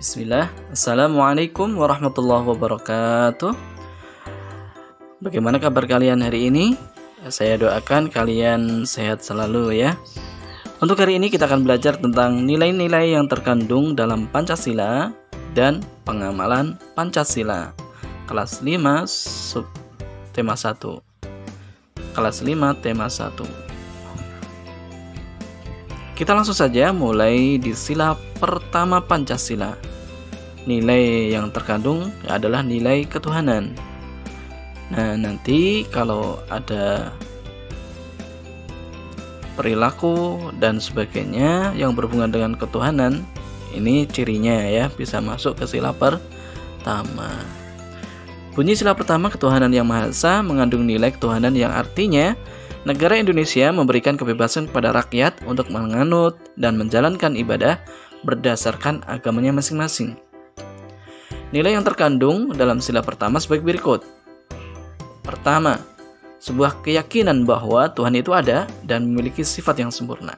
Bismillah. Assalamualaikum warahmatullahi wabarakatuh. Bagaimana kabar kalian hari ini? Saya doakan kalian sehat selalu ya. Untuk hari ini kita akan belajar tentang nilai-nilai yang terkandung dalam Pancasila dan pengamalan Pancasila. Kelas 5 sub tema 1. Kelas 5 tema 1. Kita langsung saja mulai di sila pertama Pancasila. Nilai yang terkandung adalah nilai ketuhanan. Nah, nanti kalau ada perilaku dan sebagainya yang berhubungan dengan ketuhanan, ini cirinya ya, bisa masuk ke sila pertama. Bunyi sila pertama, ketuhanan yang Maha Esa mengandung nilai ketuhanan yang artinya negara Indonesia memberikan kebebasan kepada rakyat untuk menganut dan menjalankan ibadah berdasarkan agamanya masing-masing. Nilai yang terkandung dalam sila pertama sebagai berikut. Pertama, sebuah keyakinan bahwa Tuhan itu ada dan memiliki sifat yang sempurna.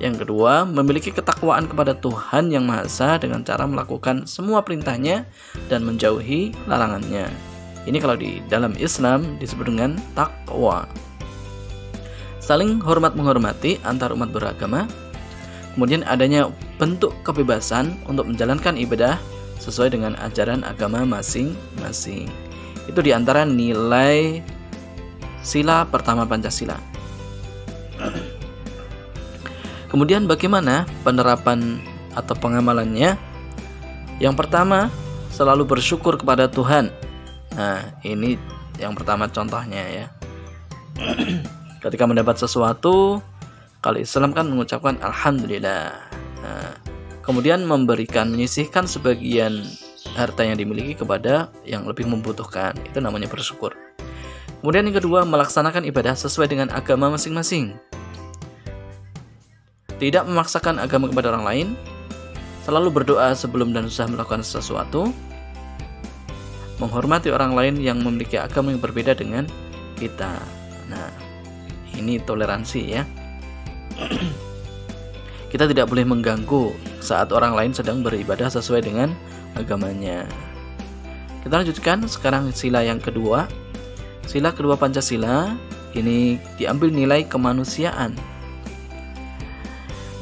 Yang kedua, memiliki ketakwaan kepada Tuhan yang Maha Esa dengan cara melakukan semua perintahnya dan menjauhi larangannya. Ini kalau di dalam Islam disebut dengan takwa. Saling hormat-menghormati antar umat beragama. Kemudian adanya bentuk kebebasan untuk menjalankan ibadah sesuai dengan ajaran agama masing-masing. Itu diantara nilai sila pertama Pancasila. Kemudian bagaimana penerapan atau pengamalannya? Yang pertama, selalu bersyukur kepada Tuhan. Nah, ini yang pertama contohnya ya. Ketika mendapat sesuatu, kalau Islam kan mengucapkan Alhamdulillah. Nah, kemudian menyisihkan sebagian harta yang dimiliki kepada yang lebih membutuhkan. Itu namanya bersyukur. Kemudian yang kedua, melaksanakan ibadah sesuai dengan agama masing-masing. Tidak memaksakan agama kepada orang lain. Selalu berdoa sebelum dan sesudah melakukan sesuatu. Menghormati orang lain yang memiliki agama yang berbeda dengan kita. Nah, ini toleransi ya. Kita tidak boleh mengganggu saat orang lain sedang beribadah sesuai dengan agamanya. Kita lanjutkan sekarang sila yang kedua. Sila kedua Pancasila ini diambil nilai kemanusiaan.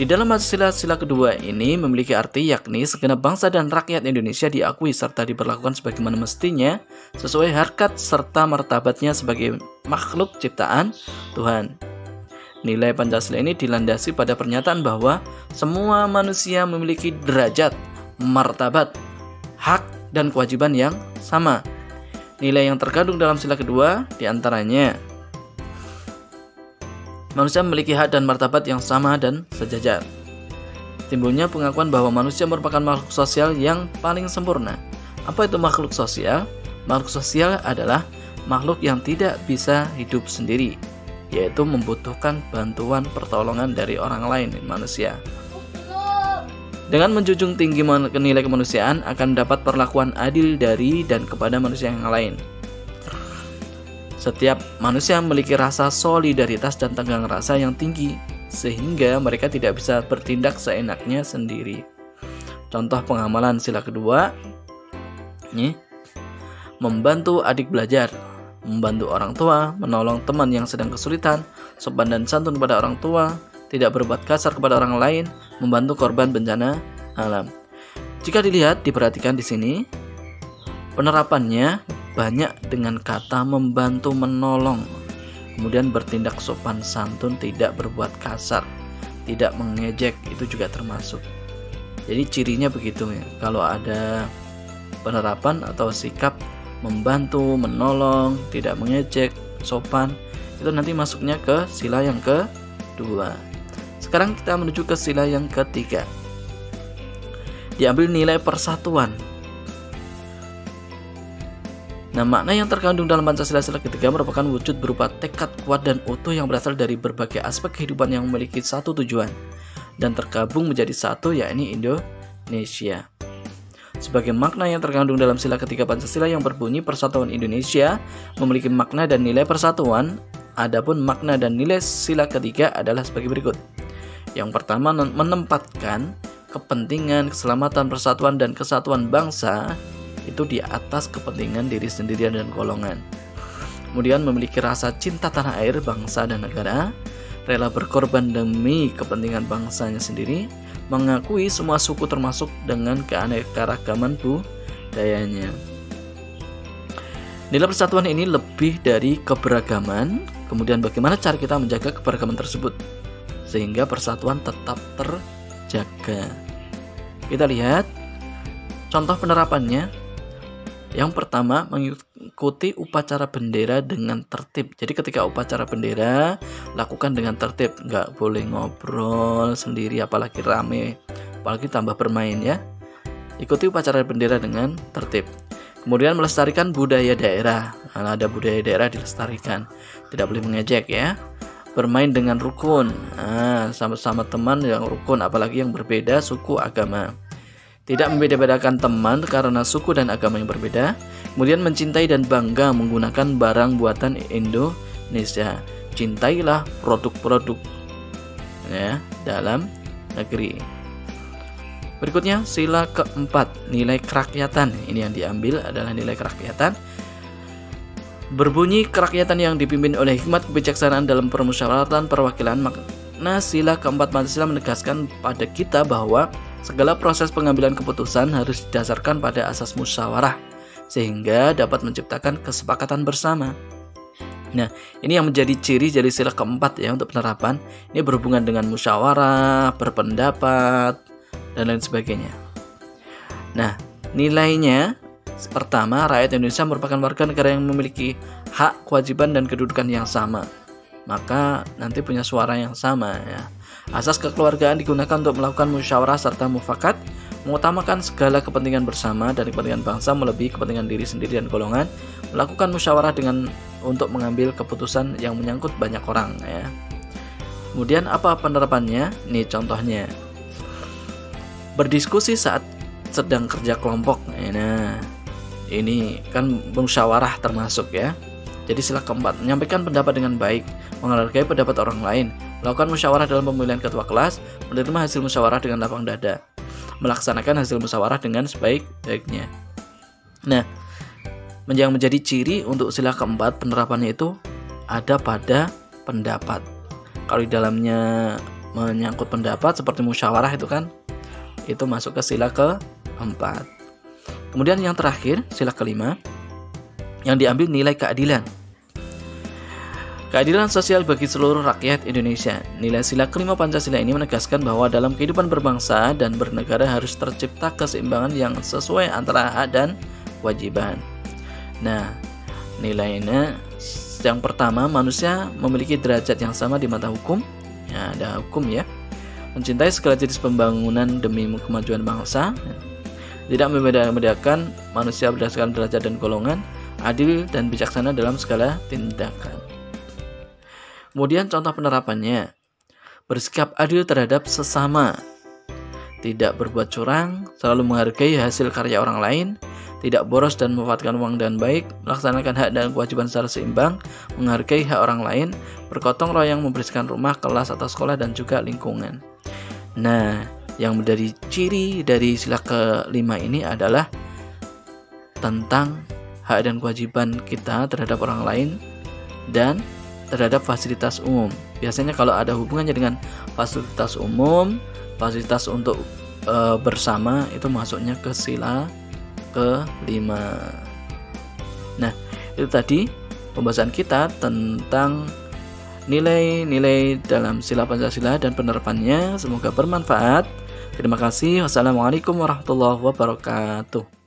Di dalam sila kedua ini memiliki arti yakni segenap bangsa dan rakyat Indonesia diakui serta diperlakukan sebagaimana mestinya sesuai harkat serta martabatnya sebagai makhluk ciptaan Tuhan. Nilai Pancasila ini dilandasi pada pernyataan bahwa semua manusia memiliki derajat, martabat, hak, dan kewajiban yang sama. Nilai yang terkandung dalam sila kedua diantaranya manusia memiliki hak dan martabat yang sama dan sejajar. Timbulnya pengakuan bahwa manusia merupakan makhluk sosial yang paling sempurna. Apa itu makhluk sosial? Makhluk sosial adalah makhluk yang tidak bisa hidup sendiri, yaitu membutuhkan bantuan pertolongan dari orang lain, manusia. Dengan menjunjung tinggi nilai kemanusiaan akan mendapat perlakuan adil dari dan kepada manusia yang lain. Setiap manusia memiliki rasa solidaritas dan tenggang rasa yang tinggi, sehingga mereka tidak bisa bertindak seenaknya sendiri. Contoh pengamalan sila kedua, membantu adik belajar, membantu orang tua, menolong teman yang sedang kesulitan, sopan dan santun kepada orang tua, tidak berbuat kasar kepada orang lain, membantu korban bencana alam. Jika diperhatikan di sini, penerapannya banyak dengan kata membantu, menolong, kemudian bertindak sopan santun, tidak berbuat kasar, tidak mengejek, itu juga termasuk. Jadi cirinya begitu ya. Kalau ada penerapan atau sikap membantu, menolong, tidak mengejek, sopan, itu nanti masuknya ke sila yang kedua. Sekarang kita menuju ke sila yang ketiga. Diambil nilai persatuan. Nah, makna yang terkandung dalam Pancasila sila ketiga merupakan wujud berupa tekad kuat dan utuh yang berasal dari berbagai aspek kehidupan yang memiliki satu tujuan dan tergabung menjadi satu, yakni Indonesia. Sebagai makna yang terkandung dalam sila ketiga Pancasila yang berbunyi persatuan Indonesia memiliki makna dan nilai persatuan, adapun makna dan nilai sila ketiga adalah sebagai berikut. Yang pertama, menempatkan kepentingan, keselamatan, persatuan, dan kesatuan bangsa itu di atas kepentingan diri sendiri dan golongan. Kemudian memiliki rasa cinta tanah air, bangsa, dan negara, rela berkorban demi kepentingan bangsanya sendiri, mengakui semua suku termasuk dengan keanekaragaman budayanya. Nilai persatuan ini lebih dari keberagaman. Kemudian bagaimana cara kita menjaga keberagaman tersebut sehingga persatuan tetap terjaga. Kita lihat contoh penerapannya. Yang pertama, mengikuti upacara bendera dengan tertib. Jadi ketika upacara bendera, lakukan dengan tertib. Nggak boleh ngobrol sendiri, apalagi rame, apalagi tambah bermain ya. Ikuti upacara bendera dengan tertib. Kemudian melestarikan budaya daerah. Kalau ada budaya daerah dilestarikan. Tidak boleh mengejek ya. Bermain dengan rukun. Sama-sama teman yang rukun, apalagi yang berbeda suku agama. Tidak membeda-bedakan teman karena suku dan agama yang berbeda. Kemudian mencintai dan bangga menggunakan barang buatan Indonesia. Cintailah produk-produk ya dalam negeri. Berikutnya sila keempat, nilai kerakyatan. Ini yang diambil adalah nilai kerakyatan. Berbunyi kerakyatan yang dipimpin oleh hikmat kebijaksanaan dalam permusyawaratan perwakilan. Makna sila keempat Pancasila menegaskan pada kita bahwa segala proses pengambilan keputusan harus didasarkan pada asas musyawarah sehingga dapat menciptakan kesepakatan bersama. Nah, ini yang menjadi ciri dari sila keempat ya untuk penerapan. Ini berhubungan dengan musyawarah, berpendapat, dan lain sebagainya. Nah, nilainya pertama, rakyat Indonesia merupakan warga negara yang memiliki hak, kewajiban, dan kedudukan yang sama. Maka nanti punya suara yang sama ya. Asas kekeluargaan digunakan untuk melakukan musyawarah serta mufakat, mengutamakan segala kepentingan bersama dan kepentingan bangsa melebihi kepentingan diri sendiri dan golongan, melakukan musyawarah untuk mengambil keputusan yang menyangkut banyak orang ya. Kemudian apa penerapannya? Nih contohnya. Berdiskusi saat sedang kerja kelompok. Nah, ini kan musyawarah termasuk ya. Jadi sila keempat, menyampaikan pendapat dengan baik, menghargai pendapat orang lain, melakukan musyawarah dalam pemilihan ketua kelas, menerima hasil musyawarah dengan lapang dada, melaksanakan hasil musyawarah dengan sebaik-baiknya. Nah, yang menjadi ciri untuk sila keempat penerapannya itu ada pada pendapat. Kalau di dalamnya menyangkut pendapat seperti musyawarah itu kan, itu masuk ke sila keempat. Kemudian yang terakhir, sila kelima, yang diambil nilai keadilan. Keadilan sosial bagi seluruh rakyat Indonesia. Nilai sila kelima Pancasila ini menegaskan bahwa dalam kehidupan berbangsa dan bernegara harus tercipta keseimbangan yang sesuai antara hak dan kewajiban. Nah, nilainya yang pertama, manusia memiliki derajat yang sama di mata hukum. Ya, ada hukum ya. Mencintai segala jenis pembangunan demi kemajuan bangsa. Tidak membeda-bedakan manusia berdasarkan derajat dan golongan. Adil dan bijaksana dalam segala tindakan. Kemudian contoh penerapannya, bersikap adil terhadap sesama, tidak berbuat curang, selalu menghargai hasil karya orang lain, tidak boros dan memanfaatkan uang dan baik, melaksanakan hak dan kewajiban secara seimbang, menghargai hak orang lain, bergotong royong membersihkan rumah, kelas atau sekolah dan juga lingkungan. Nah, yang menjadi ciri dari sila kelima ini adalah tentang hak dan kewajiban kita terhadap orang lain dan terhadap fasilitas umum. Biasanya kalau ada hubungannya dengan fasilitas umum, fasilitas untuk bersama, itu masuknya ke sila kelima. Nah, itu tadi pembahasan kita tentang nilai-nilai dalam sila Pancasila dan penerapannya. Semoga bermanfaat. Terima kasih. Wassalamualaikum warahmatullahi wabarakatuh.